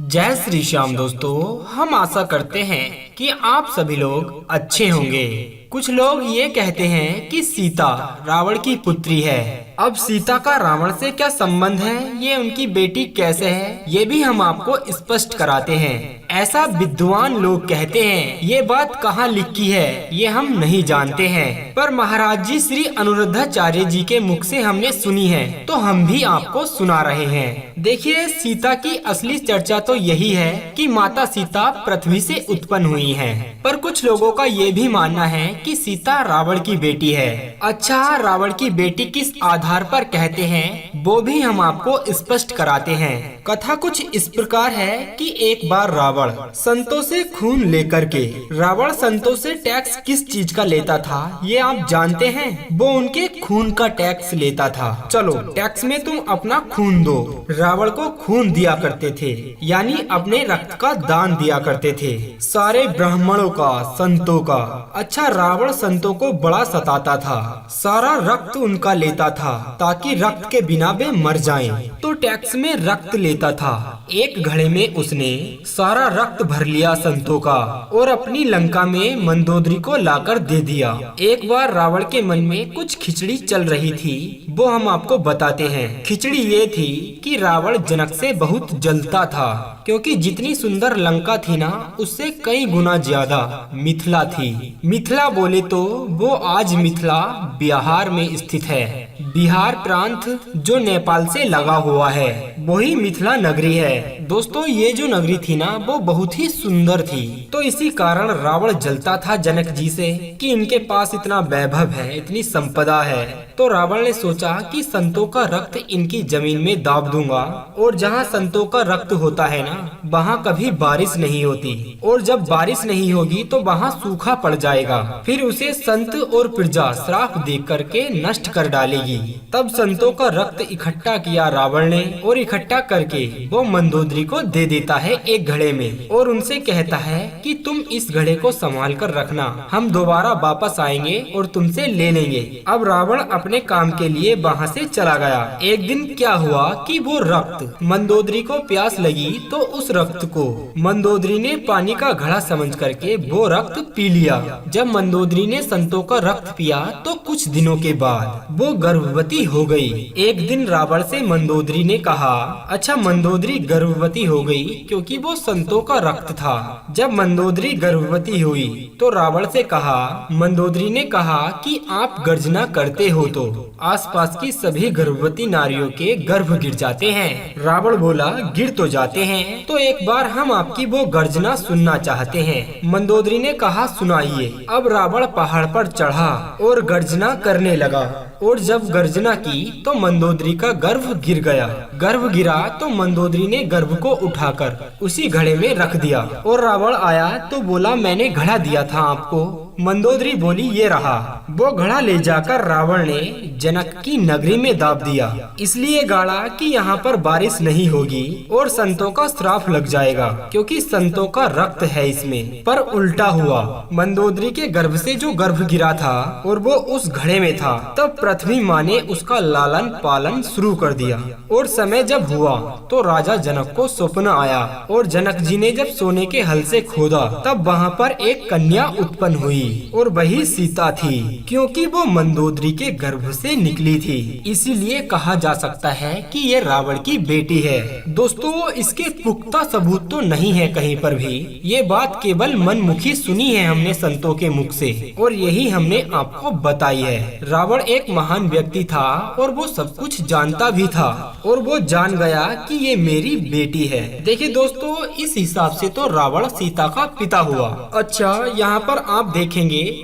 जय श्री श्याम दोस्तों, हम आशा करते हैं कि आप सभी लोग अच्छे होंगे। कुछ लोग ये कहते हैं कि सीता रावण की पुत्री है। अब सीता का रावण से क्या संबंध है, ये उनकी बेटी कैसे है, ये भी हम आपको स्पष्ट कराते हैं। ऐसा विद्वान लोग कहते हैं। ये बात कहाँ लिखी है ये हम नहीं जानते हैं, पर महाराज जी श्री अनुरुद्धाचार्य जी के मुख से हमने सुनी है, तो हम भी आपको सुना रहे हैं। देखिए, सीता की असली चर्चा तो यही है कि माता सीता पृथ्वी से उत्पन्न हुई हैं। पर कुछ लोगों का ये भी मानना है कि सीता रावण की बेटी है। अच्छा, रावण की बेटी किस आधार पर कहते हैं वो भी हम आपको स्पष्ट कराते हैं। कथा कुछ इस प्रकार है कि एक बार रावण संतों से खून लेकर के, रावण संतों से टैक्स किस चीज का लेता था ये आप जानते हैं? वो उनके खून का टैक्स लेता था। चलो, टैक्स में तुम अपना खून दो। रावण को खून दिया करते थे, यानी अपने रक्त का दान दिया करते थे, सारे ब्राह्मणों का, संतों का। अच्छा, रावण संतों को बड़ा सताता था, सारा रक्त उनका लेता था ताकि रक्त के बिना वे मर जाएं। तो टैक्स में रक्त लेता था। एक घड़े में उसने सारा रक्त भर लिया संतों का और अपनी लंका में मंदोदरी को लाकर दे दिया। एक बार रावण के मन में कुछ खिचड़ी चल रही थी, वो हम आपको बताते हैं। खिचड़ी ये थी कि रावण जनक से बहुत जलता था, क्योंकि जितनी सुंदर लंका थी ना, उससे कई गुना ज्यादा मिथिला थी। मिथिला बोले तो वो आज मिथिला बिहार में स्थित है। बिहार प्रांत जो नेपाल से लगा हुआ है, वही मिथिला नगरी है। दोस्तों, ये जो नगरी थी ना, वो बहुत ही सुंदर थी। तो इसी कारण रावण जलता था जनक जी से कि इनके पास इतना वैभव है, इतनी संपदा है। तो रावण ने सोचा कि संतों का रक्त इनकी जमीन में दाब दूंगा, और जहाँ संतों का रक्त होता है ना, वहाँ कभी बारिश नहीं होती, और जब बारिश नहीं होगी तो वहाँ सूखा पड़ जाएगा। फिर उसे संत और प्रजा श्राप दे करके नष्ट कर डालेगी। तब संतों का रक्त इकट्ठा किया रावण ने, और इकट्ठा करके वो मंदोदरी को दे देता है एक घड़े में, और उनसे कहता है कि तुम इस घड़े को संभाल कर रखना, हम दोबारा वापस आएंगे और तुमसे ले लेंगे। अब रावण अपने काम के लिए वहाँ से चला गया। एक दिन क्या हुआ कि वो रक्त, मंदोदरी को प्यास लगी तो उस रक्त को मंदोदरी ने पानी का घड़ा समझ करके वो रक्त पी लिया। जब मंदोदरी ने संतों का रक्त पिया तो कुछ दिनों के बाद वो गर्भवती हो गई। एक दिन रावण से मंदोदरी ने कहा, अच्छा, मंदोदरी गर्भवती हो गई क्योंकि वो संतों का रक्त था। जब मंदोदरी गर्भवती हुई तो रावण से कहा, मंदोदरी ने कहा कि आप गर्जना करते हो तो आसपास की सभी गर्भवती नारियों के गर्भ गिर जाते हैं। रावण बोला, गिर तो जाते हैं, तो एक बार हम आपकी वो गर्जना सुनना चाहते हैं। मंदोदरी ने कहा, सुनाइए। अब रावण पहाड़ पर चढ़ा और गर्जना करने लगा, और जब गर्जना की तो मंदोदरी का गर्भ गिर गया। गर्भ गिरा तो मंदोदरी ने गर्भ को उठाकर उसी घड़े में रख दिया, और रावण आया तो बोला, मैंने घड़ा दिया था आपको। मंदोदरी बोली, ये रहा। वो घड़ा ले जाकर रावण ने जनक की नगरी में दाब दिया, इसलिए गाड़ा कि यहाँ पर बारिश नहीं होगी और संतों का श्राप लग जाएगा, क्योंकि संतों का रक्त है इसमें। पर उल्टा हुआ, मंदोदरी के गर्भ से जो गर्भ गिरा था और वो उस घड़े में था, तब पृथ्वी माँ ने उसका लालन पालन शुरू कर दिया। और समय जब हुआ तो राजा जनक को स्वप्न आया, और जनक जी ने जब सोने के हल से खोदा तब वहाँ पर एक कन्या उत्पन्न हुई, और वही सीता थी, क्योंकि वो मंदोदरी के गर्भ से निकली थी। इसीलिए कहा जा सकता है कि ये रावण की बेटी है। दोस्तों, इसके पुख्ता सबूत तो नहीं है कहीं पर भी, ये बात केवल मनमुखी सुनी है हमने संतों के मुख से, और यही हमने आपको बताई है। रावण एक महान व्यक्ति था और वो सब कुछ जानता भी था, और वो जान गया कि ये मेरी बेटी है। देखिए दोस्तों, इस हिसाब से तो रावण सीता का पिता हुआ। अच्छा, यहाँ पर आप देखेंगे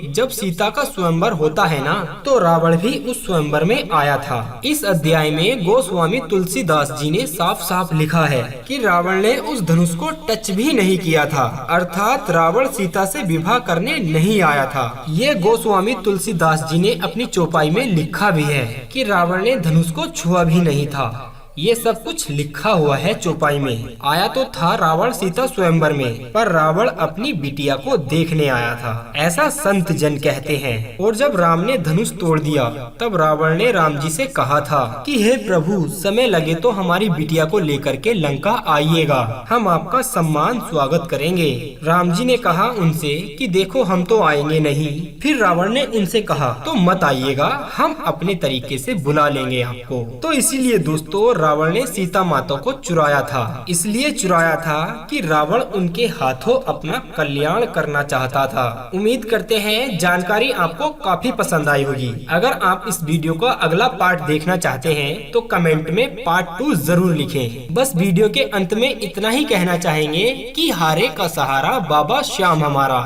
जब सीता का स्वयंवर होता है ना, तो रावण भी उस स्वयंवर में आया था। इस अध्याय में गोस्वामी तुलसीदास जी ने साफ साफ लिखा है कि रावण ने उस धनुष को टच भी नहीं किया था, अर्थात रावण सीता से विवाह करने नहीं आया था। ये गोस्वामी तुलसीदास जी ने अपनी चौपाई में लिखा भी है कि रावण ने धनुष को छुआ भी नहीं था। ये सब कुछ लिखा हुआ है चौपाई में। आया तो था रावण सीता स्वयंवर में, पर रावण अपनी बिटिया को देखने आया था, ऐसा संत जन कहते हैं। और जब राम ने धनुष तोड़ दिया तब रावण ने राम जी से कहा था कि हे प्रभु, समय लगे तो हमारी बिटिया को लेकर के लंका आइएगा, हम आपका सम्मान स्वागत करेंगे। राम जी ने कहा उनसे कि देखो हम तो आएंगे नहीं। फिर रावण ने उनसे कहा तो मत आइएगा, हम अपने तरीके से बुला लेंगे आपको। तो इसीलिए दोस्तों रावण ने सीता माता को चुराया था। इसलिए चुराया था कि रावण उनके हाथों अपना कल्याण करना चाहता था। उम्मीद करते हैं जानकारी आपको काफी पसंद आई होगी। अगर आप इस वीडियो का अगला पार्ट देखना चाहते हैं तो कमेंट में पार्ट 2 जरूर लिखें। बस वीडियो के अंत में इतना ही कहना चाहेंगे कि हारे का सहारा बाबा श्याम हमारा।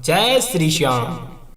जय श्री श्याम।